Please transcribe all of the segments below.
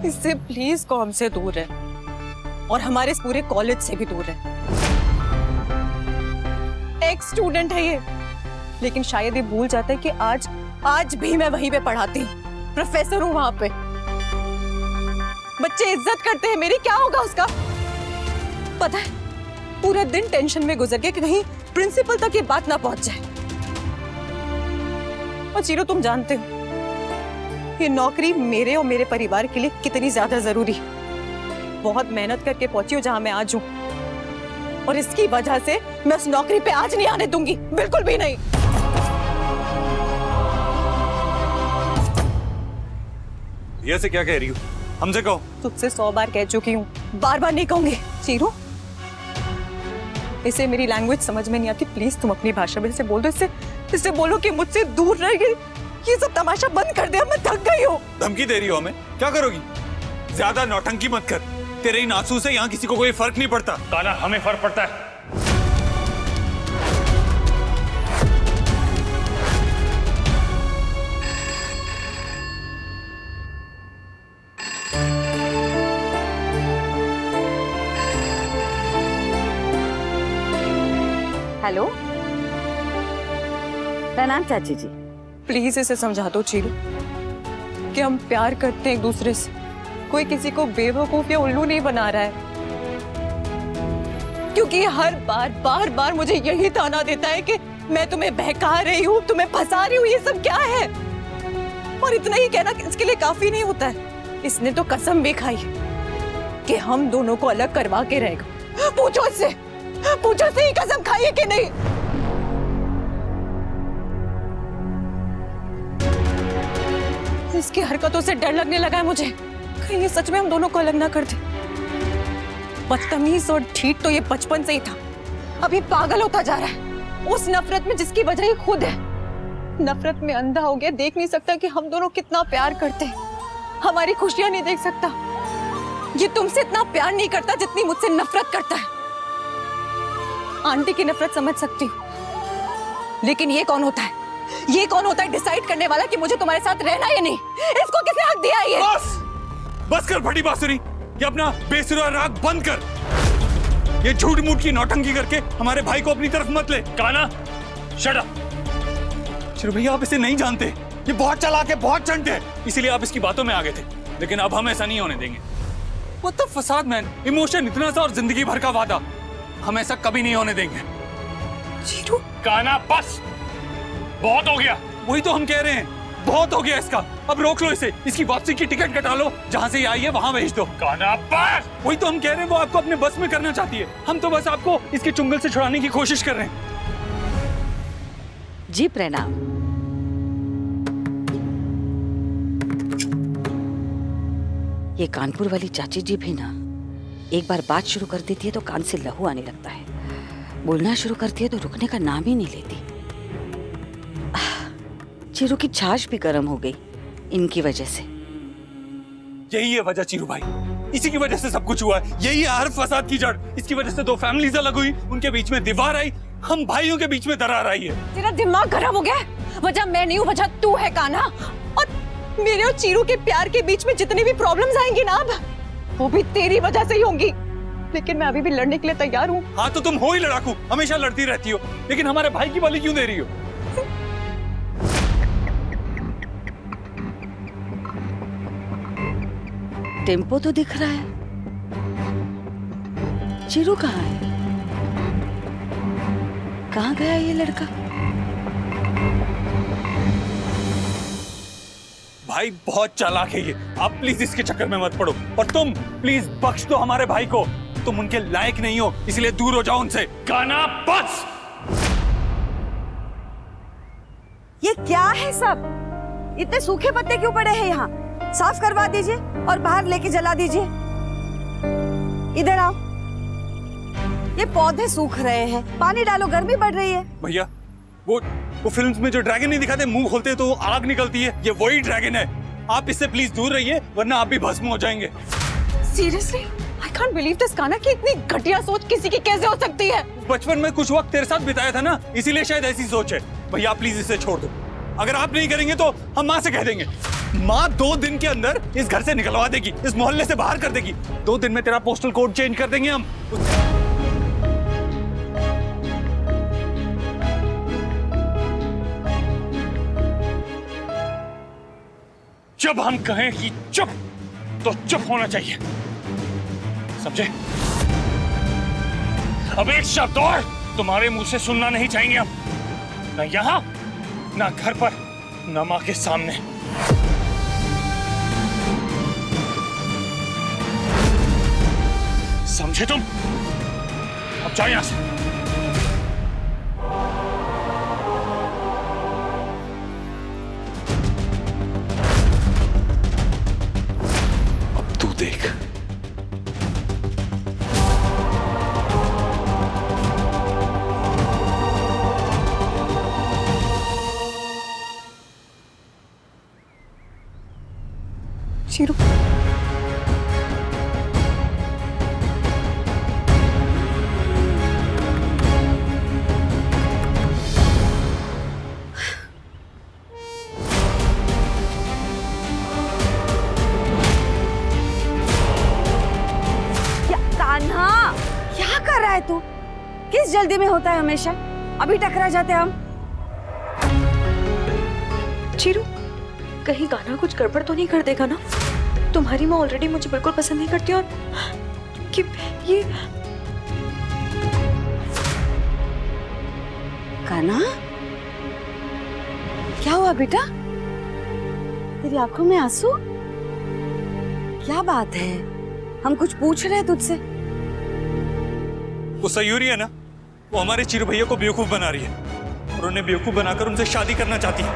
इससे please com से दूर है और हमारे इस पूरे कॉलेज से भी दूर है। एक स्टूडेंट है ये, लेकिन शायद ये भूल जाता है कि आज भी मैं वहीं पे पढ़ाती हूँ, प्रोफेसर हूँ वहां पे। बच्चे इज्जत करते हैं मेरी, क्या होगा उसका? पता है, पूरा दिन टेंशन में गुजर गया कि कहीं प्रिंसिपल तक ये बात ना पहुंच जाए। और चीरू, तुम जानते हो ये नौकरी मेरे और मेरे परिवार के लिए कितनी ज्यादा जरूरी है। बहुत मेहनत करके पहुंची हूँ जहां मैं आज हूँ, और इसकी वजह से मैं उस नौकरी पे आज नहीं आने दूंगी, बिल्कुल भी नहीं। ये से क्या कह रही हो? हमसे कहो। तुझसे 100 बार कह चुकी हूँ, बार बार नहीं कहूंगी। चीरू, इसे मेरी लैंग्वेज समझ में नहीं आती, प्लीज तुम अपनी भाषा में इसे बोल दो। इससे बोलो कि मुझसे दूर रहेगी। ये सब तमाशा बंद कर दे, मैं थक गई हूँ। धमकी दे रही हो हमें? क्या करोगी? ज्यादा नौटंकी मत कर। तेरे इन आंसू से यहाँ किसी को कोई फर्क नहीं पड़ता। काना, हमें फर्क पड़ता है। हेलो, प्रणाम चाची जी। प्लीज इसे समझा दो चीरू कि हम प्यार करते हैं एक दूसरे से। कोई किसी को बेवकूफ या उल्लू नहीं बना रहा है, क्योंकि ये हर बार बार मुझे यही ताना देता है कि मैं तुम्हें बहका रही हूँ, तुम्हें फंसा रही हूँ। ये सब क्या है? और इतना ही कहना इसके लिए काफी नहीं होता है। इसने तो कसम भी खाई कि हम दोनों को अलग करवा के रहेगा। पूछो इससे ही कसम खाई है कि नहीं। इसकी हरकतों से डर लगने लगा है मुझे, कहीं ये सच में हम दोनों को अलग ना कर दे। बदतमीज और ढीठ तो ये बचपन से ही था, अब ये पागल होता जा रहा है उस नफरत में जिसकी वजह ये खुद है। नफरत में अंधा हो गया, देख नहीं सकता कि हम दोनों कितना प्यार करते हैं, हमारी खुशियां नहीं देख सकता। ये तुमसे इतना प्यार नहीं करता जितनी मुझसे नफरत करता है। आंटी की नफरत समझ सकती हूँ, लेकिन ये कौन होता है? ये कौन होता है डिसाइड करने वाला कि मुझे तुम्हारे साथ रहना या नहीं? इसको किसने हक दिया ये? बस कर फटी बांसुरी, ये अपना बेसुरा राग बंद कर। ये झूठ मूठ की नौटंकी करके हमारे भाई को अपनी तरफ मत ले। काना, शट अप। चिरू भैया, आप इसे नहीं जानते, ये बहुत चालाक है, बहुत चंट है, इसीलिए आप इसकी बातों में आ गए थे। लेकिन अब हम ऐसा नहीं होने देंगे। वो तो फसाद मैन, इमोशन इतना सा और जिंदगी भर का वादा, हम ऐसा कभी नहीं होने देंगे। चीरू, काना बस, बहुत हो गया। वही तो हम कह रहे हैं, बहुत हो गया इसका, अब रोक लो इसे। इसकी वापसी की टिकट कटा लो, जहाँ से ये आई है वहाँ भेज दो। काना बस। वही तो हम कह रहे हैं, वो आपको अपने बस में करना चाहती है, हम तो बस आपको इसके चुंगल से छुड़ाने की कोशिश कर रहे हैं। जी प्रणाम। ये कानपुर वाली चाची जी भी ना, एक बार बात शुरू कर देती है तो कान से लहू आने लगता है। बोलना शुरू करती है तो रुकने का नाम ही नहीं लेती। चीरू की छाछ भी गर्म हो गई इनकी वजह से। यही है वजह चीरू भाई, इसी की वजह से सब कुछ हुआ है। यही है हर फसाद की जड़। इसकी वजह से 2 फैमिलीज अलग हुई, उनके बीच में दीवार आई, हम भाइयों के बीच में दरार आई है। तेरा दिमाग खराब हो गया है? वजह मैं नहीं हूँ, वजह तू है कान्हा। और मेरे और चीरू के प्यार के बीच में जितनी भी प्रॉब्लम्स आएंगी ना, अब वो भी तेरी वजह से ही होंगी। लेकिन मैं अभी भी लड़ने के लिए तैयार हूँ। हाँ तो तुम हो ही लड़ाकू, हमेशा लड़ती रहती हो, लेकिन हमारे भाई की बलि क्यों दे रही हो? टेम्पो तो दिख रहा है, चीरू कहाँ है? कहाँ गया ये लड़का? भाई बहुत चालाक है ये, आप प्लीज इसके चक्कर में मत पड़ो। और तुम प्लीज बख्श दो हमारे भाई को, तुम उनके लायक नहीं हो, इसलिए दूर हो जाओ उनसे। काना बस। ये क्या है सब? इतने सूखे पत्ते क्यों पड़े हैं यहाँ? साफ करवा दीजिए और बाहर लेके जला दीजिए। इधर आओ, ये पौधे सूख रहे हैं, पानी डालो, गर्मी बढ़ रही है। भैया वो फिल्म्स में जो ड्रैगन नहीं दिखाते, मुंह खोलते हैं तो आग निकलती है, ये वही ड्रैगन है। आप इससे प्लीज दूर रहिए, वरना आप भी भस्म हो जाएंगे। Seriously, I can't believe this Kanha कि इतनी घटिया सोच किसी की कैसे हो सकती है? बचपन में कुछ वक्त तेरे साथ बिताया था ना, इसीलिए शायद ऐसी सोच है। भैया प्लीज इसे छोड़ दो, अगर आप नहीं करेंगे तो हम माँ से कह देंगे। माँ 2 दिन के अंदर इस घर से निकलवा देगी, इस मोहल्ले से बाहर कर देगी। 2 दिन में तेरा पोस्टल कोड चेंज कर देंगे हम। जब हम कहें कि चुप तो चुप होना चाहिए, समझे? अब एक शब्द और तुम्हारे मुंह से सुनना नहीं चाहेंगे हम, ना यहां, ना घर पर, ना मां के सामने। समझे तुम? अब जाओ यहां से। अब तू देख। चिरू, कान्हा, क्या कर रहा है तू? किस जल्दी में होता है हमेशा? अभी टकरा जाते हम। चिरू, कहीं गाना कुछ गड़बड़ तो नहीं कर देगा ना? तुम्हारी माँ ऑलरेडी मुझे बिल्कुल पसंद नहीं करती और कि ये कान्हा, क्या हुआ बेटा? तेरी आंखों में आंसू? क्या बात है? हम कुछ पूछ रहे हैं तुझसे। वो सयूरी है ना, वो हमारे चिरू भैया को बेवकूफ बना रही है और उन्हें बेवकूफ बनाकर उनसे शादी करना चाहती है।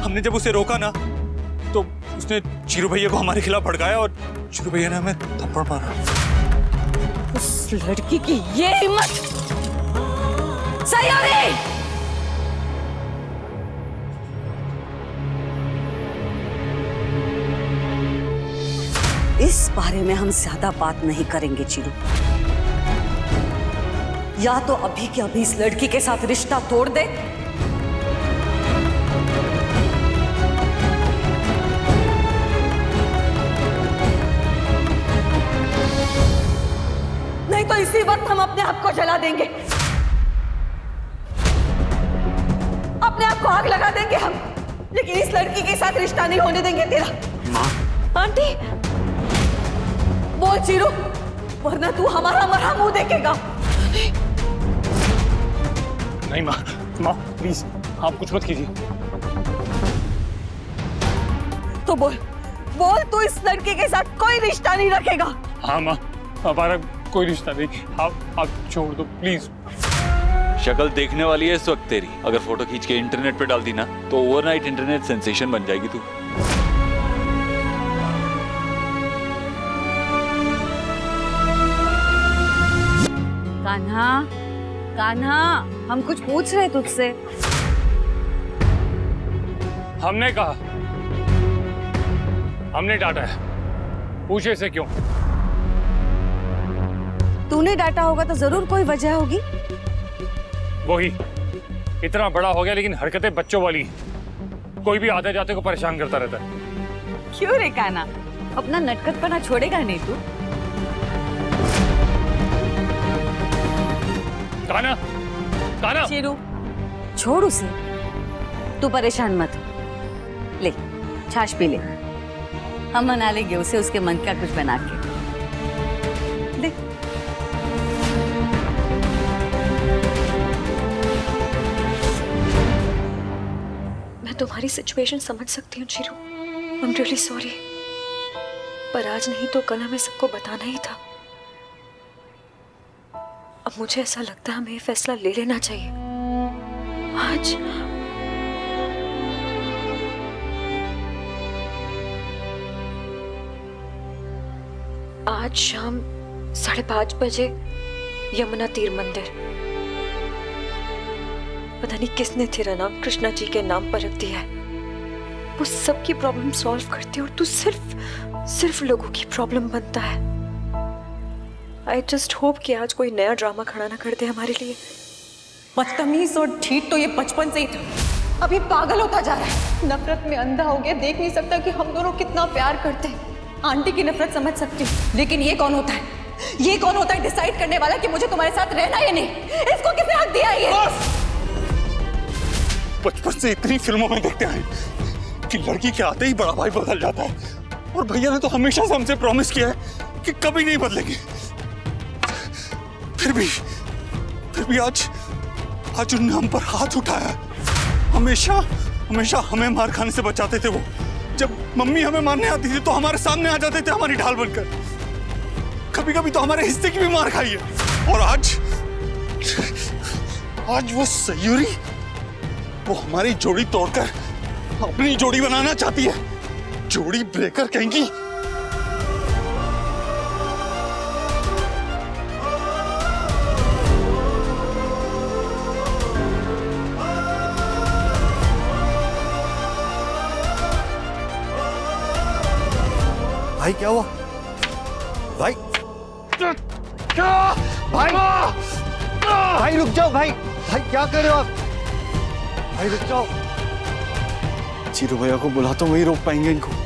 हमने जब उसे रोका ना तो उसने चिरू भैया को हमारे खिलाफ भड़काया और चिरू भैया ने हमें थप्पड़ मारा। उस लड़की की ये हिम्मत! सयूरी! इस बारे में हम ज्यादा बात नहीं करेंगे चिरू। या तो अभी के अभी इस लड़की के साथ रिश्ता तोड़ दे, नहीं तो इसी वक्त हम अपने आप को जला देंगे, अपने आप को आग लगा देंगे हम। लेकिन इस लड़की के साथ रिश्ता नहीं होने देंगे तेरा। माँ, आंटी, बोल चिरू, वरना तू हमारा मरा मुंह देखेगा। नहीं माँ, माँ प्लीज आप कुछ मत कीजिए। तो बोल, बोल तू इस लड़के के साथ कोई रिश्ता नहीं रखेगा। हाँ माँ, हमारा कोई रिश्ता नहीं, आप छोड़ दो प्लीज। शक्ल देखने वाली है इस वक्त तेरी, अगर फोटो खींच के इंटरनेट पे डाल दी ना तो ओवरनाइट इंटरनेट सेंसेशन बन जाएगी तू। कान्हा, कान्हा, हम कुछ पूछ रहे तुझसे। हमने कहा, हमने डांटा है, पूछे से क्यों? तूने डांटा होगा तो जरूर कोई वजह होगी। वही, इतना बड़ा हो गया लेकिन हरकतें बच्चों वाली। कोई भी आते जाते को परेशान करता रहता है। क्यों रे कान्हा, अपना नटखटपना छोड़ेगा नहीं तू? कान्हा, कान्हा, चिरू, छोड़ उसे, तू परेशान मत। ले, छाछ पी ले, हम मना लेंगे उसे उसके मन का कुछ बना के। ले। मैं तुम्हारी सिचुएशन समझ सकती हूँ चिरू, आई एम रियली सॉरी, पर आज नहीं तो कल हमें सबको बताना ही था। अब मुझे ऐसा लगता है हमें ये फैसला ले लेना चाहिए आज शाम 5:30 बजे यमुना तीर मंदिर। पता नहीं किसने तेरा नाम कृष्णा जी के नाम पर रख दिया है। वो सबकी प्रॉब्लम सॉल्व करती है और तू सिर्फ लोगों की प्रॉब्लम बनता है। आई जस्ट होप कि आज कोई नया ड्रामा खड़ा ना कर दे हमारे लिए। बदतमीज और ठीक तो ये बचपन से ही था। अभी पागल होता जा रहा है, नफरत में अंधा हो गया, देख नहीं सकता कि हम दोनों कितना प्यार करते हैं। आंटी की नफरत समझ सकती हूँ, लेकिन ये कौन होता है? ये कौन होता है डिसाइड करने वाला कि मुझे तुम्हारे साथ रहना या नहीं? इसको किसने हक दिया ये? बचपन से इतनी फिल्मों में देखते हैं कि लड़की के आते ही बड़ा भाई बदल जाता है, और भैया ने तो हमेशा से हमसे प्रॉमिस किया है कि कभी नहीं बदलेंगे। फिर भी आज उन्होंने हम पर हाथ उठाया। हमेशा हमें मार खाने से बचाते थे वो। जब मम्मी हमें मारने आती थी तो हमारे सामने आ जाते थे हमारी ढाल बनकर। कभी तो हमारे हिस्से की भी मार खाई है। और आज वो सयूरी, वो हमारी जोड़ी तोड़कर अपनी जोड़ी बनाना चाहती है। जोड़ी ब्रेकर कहेंगी। भाई क्या हुआ? भाई भाई रुक जाओ भाई क्या कर रहे हो आप? भाई रुक जाओ। चिरू भैया को बुला तो वही रोक पाएंगे इनको।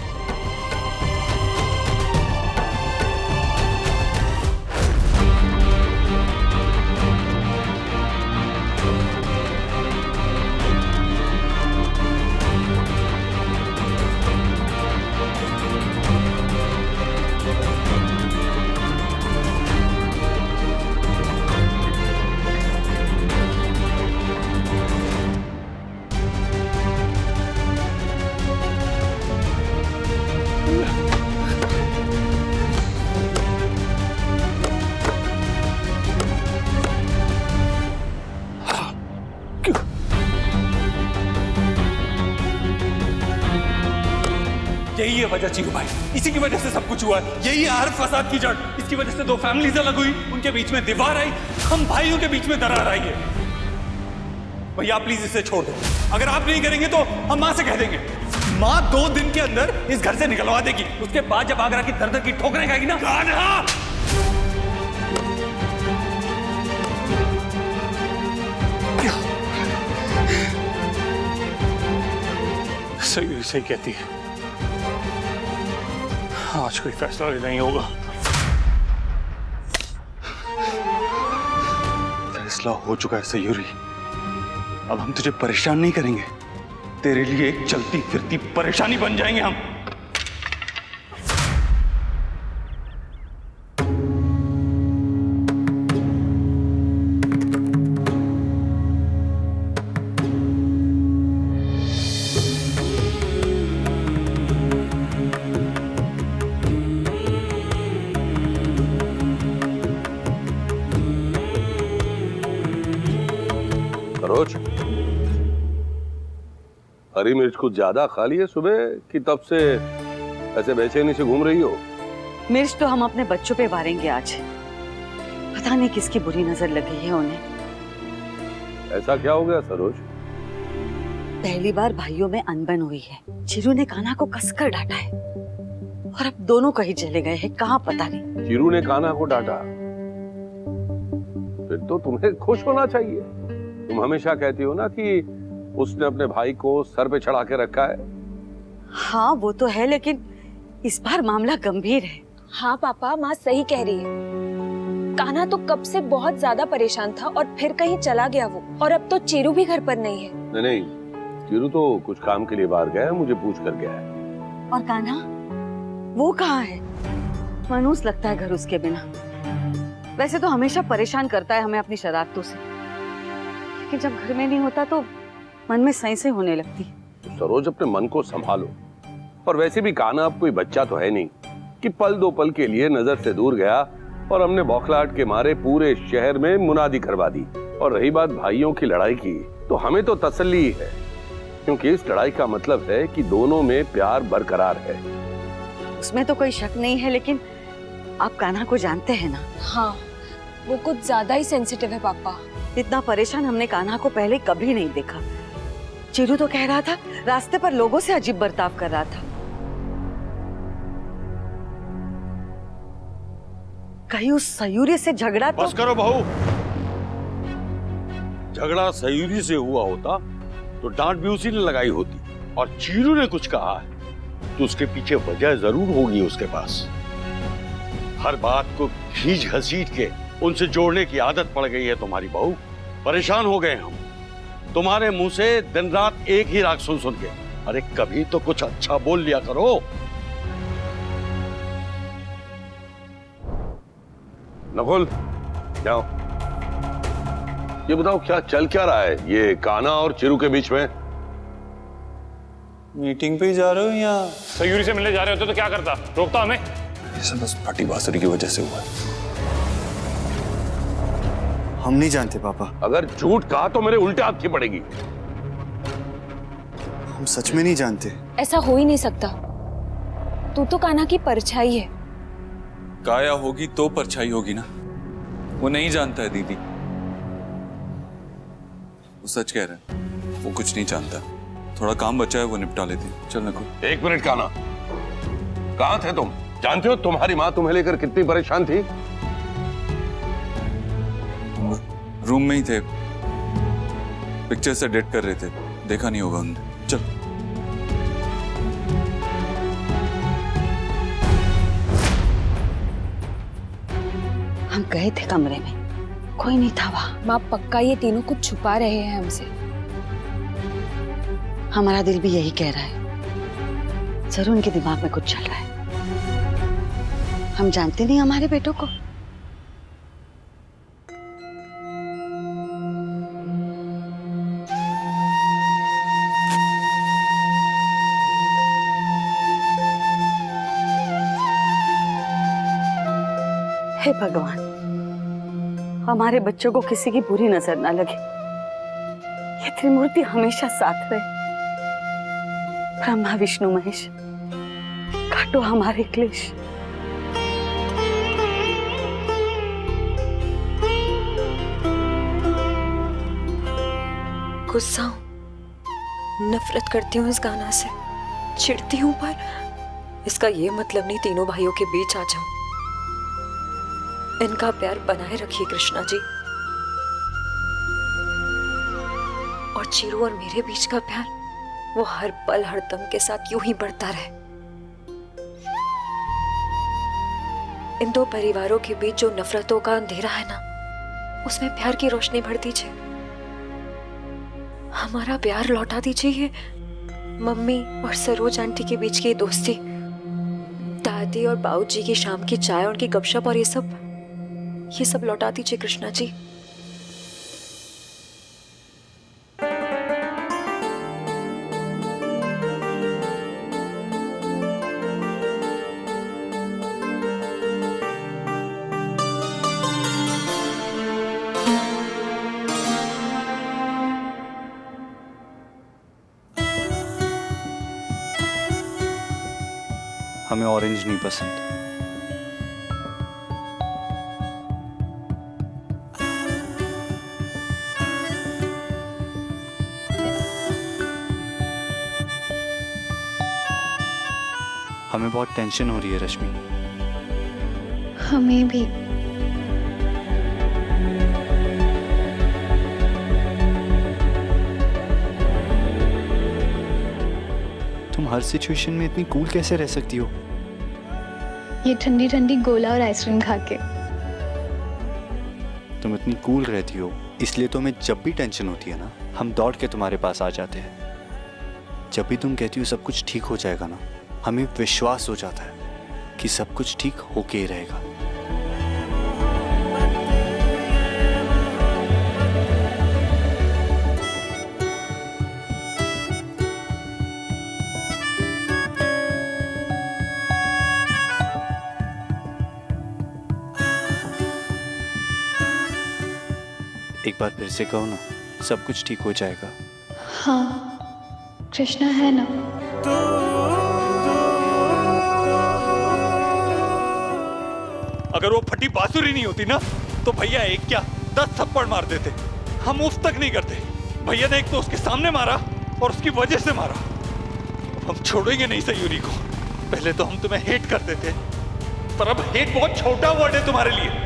यही है वजह चिरू भाई, इसी की वजह से सब कुछ हुआ है। यही है हर फसाद की जड़। इसकी वजह से दो फैमिलीज अलग हुई, उनके बीच में दीवार आई, हम भाइयों के बीच में दरार आई है। भैया प्लीज इसे छोड़ दो। अगर आप नहीं करेंगे तो हम माँ से कह देंगे। माँ 2 दिन के अंदर इस घर से निकलवा देगी। उसके बाद जब आगरा की दर की ठोकरें खाएगी ना, सही कहती है। आज कोई फैसला लेना ही होगा। फैसला हो चुका है सयूरी। अब हम तुझे परेशान नहीं करेंगे, तेरे लिए एक चलती फिरती परेशानी बन जाएंगे हम। सरोज, हरी मिर्च कुछ ज्यादा खा ली है सुबह कि तब से ऐसे बेचैनी से घूम रही हो? मिर्च तो हम अपने बच्चों पे मारेंगे आज। पता नहीं किसकी बुरी नजर लगी है उन्हें। ऐसा क्या हो गया सरोज? पहली बार भाइयों में अनबन हुई है। चिरू ने कान्हा को कसकर डांटा है और अब दोनों कहीं चले गए हैं, कहाँ पता नहीं। चिरू ने कान्हा को डांटा? फिर तो तुम्हें खुश होना चाहिए। तुम हमेशा कहती हो ना कि उसने अपने भाई को सर पे चढ़ा के रखा है। हाँ वो तो है, लेकिन इस बार मामला गंभीर है। हाँ पापा, माँ सही कह रही है। कान्हा तो कब से बहुत ज्यादा परेशान था और फिर कहीं चला गया वो, और अब तो चिरू भी घर पर नहीं है। नहीं, चिरू तो कुछ काम के लिए बाहर गया है, मुझे पूछ कर गया है। और कान्हा वो कहाँ है? मनूस लगता है घर उसके बिना। वैसे तो हमेशा परेशान करता है हमें अपनी शरारतों से, लेकिन जब घर में नहीं होता तो मन में सही से होने लगती है। तो सरोज अपने मन को संभालो। और वैसे भी कान्हा अब कोई बच्चा तो है नहीं कि पल दो पल के लिए नजर से दूर गया और हमने बौखलाहट के मारे पूरे शहर में मुनादी करवा दी। और रही बात भाइयों की लड़ाई की, तो हमें तो तसल्ली ही है, क्योंकि इस लड़ाई का मतलब है कि दोनों में प्यार बरकरार है। उसमें तो कोई शक नहीं है, लेकिन आप कान्हा को जानते हैं ना? हाँ, वो कुछ ज्यादा ही सेंसिटिव है पापा। इतना परेशान हमने कान्हा को पहले कभी नहीं देखा। चिरू तो कह रहा था रास्ते पर लोगों से अजीब बर्ताव कर रहा था। कहीं उस सयूरी से झगड़ा तो... बस करो बहू। झगड़ा सयूरी से हुआ होता तो डांट भी उसी ने लगाई होती। और चीरू ने कुछ कहा है तो उसके पीछे वजह जरूर होगी उसके पास। हर बात को खींच घसीट के उनसे जोड़ने की आदत पड़ गई है तुम्हारी बहू। परेशान हो गए हम तुम्हारे मुंह से दिन रात एक ही राग सुन के। अरे कभी तो कुछ अच्छा बोल लिया करो। नकुल जाओ, ये बताओ क्या चल क्या रहा है ये कान्हा और चिरू के बीच में? मीटिंग पे ही जा रहे हो या सयूरी से मिलने जा रहे होते तो क्या करता, रोकता हमें? ये सब बस फटी बांसुरी की वजह से हुआ है। हम नहीं जानते पापा। अगर झूठ कहा तो मेरे उल्टे हाथ की पड़ेगी। हम सच में नहीं जानते। ऐसा हो ही नहीं सकता। तू तो कान्हा की परछाई है। काया होगी तो परछाई होगी ना। वो नहीं जानता है दीदी, वो सच कह रहा है, वो कुछ नहीं जानता। थोड़ा काम बचा है वो निपटा लेते हैं। चल नकुल। एक मिनट कान्हा, कहां थे तुम? जानते हो तुम्हारी माँ तुम्हें लेकर कितनी परेशान थी? रूम में ही थे, पिक्चर से डेट कर रहे थे, देखा नहीं होगा उन्होंने। चल। हम गए थे कमरे में, कोई नहीं था वहां। माँ पक्का ये तीनों कुछ छुपा रहे हैं हमसे। हमारा दिल भी यही कह रहा है, जरूर उनके दिमाग में कुछ चल रहा है। हम जानते नहीं हमारे बेटों को। हे भगवान, हमारे बच्चों को किसी की बुरी नजर ना लगे। ये त्रिमूर्ति हमेशा साथ रहे। ब्रह्मा विष्णु महेश, काटो हमारे क्लेश। गुस्सा हूं, नफरत करती हूँ इस गाना से, चिढ़ती हूँ, पर इसका ये मतलब नहीं तीनों भाइयों के बीच आ जाऊं। इनका प्यार बनाए रखिए कृष्णा जी। और चीरू और मेरे बीच का प्यार वो हर पल हर दम के साथ यूं ही बढ़ता रहे। इन दो परिवारों के बीच जो नफरतों का अंधेरा है ना, उसमें प्यार की रोशनी भर दीजिए। हमारा प्यार लौटा दीजिए। मम्मी और सरोज आंटी के बीच की दोस्ती, दादी और बाऊजी की शाम की चाय, उनकी गपशप और ये सब लौटा दीजिए कृष्णा जी। हमें ऑरेंज नहीं पसंद। हमें बहुत टेंशन हो रही है रश्मि। हमें भी। तुम हर सिचुएशन में इतनी कूल कैसे रह सकती हो? ये ठंडी ठंडी गोला और आइसक्रीम खा के। तुम इतनी कूल रहती हो, इसलिए तो हमें जब भी टेंशन होती है ना, हम दौड़ के तुम्हारे पास आ जाते हैं। जब भी तुम कहती हो सब कुछ ठीक हो जाएगा ना, हमें विश्वास हो जाता है कि सब कुछ ठीक होके ही रहेगा। एक बार फिर से कहो ना, सब कुछ ठीक हो जाएगा। हाँ, कृष्णा है ना। अगर वो फटी बांसुरी नहीं होती ना, तो भैया एक क्या 10 थप्पड़ मार देते। हम उस तक नहीं करते। भैया ने एक तो उसके सामने मारा और उसकी वजह से मारा। हम छोड़ेंगे नहीं सयूरी को। पहले तो हम तुम्हें हेट करते थे, पर अब हेट बहुत छोटा वर्ड है तुम्हारे लिए।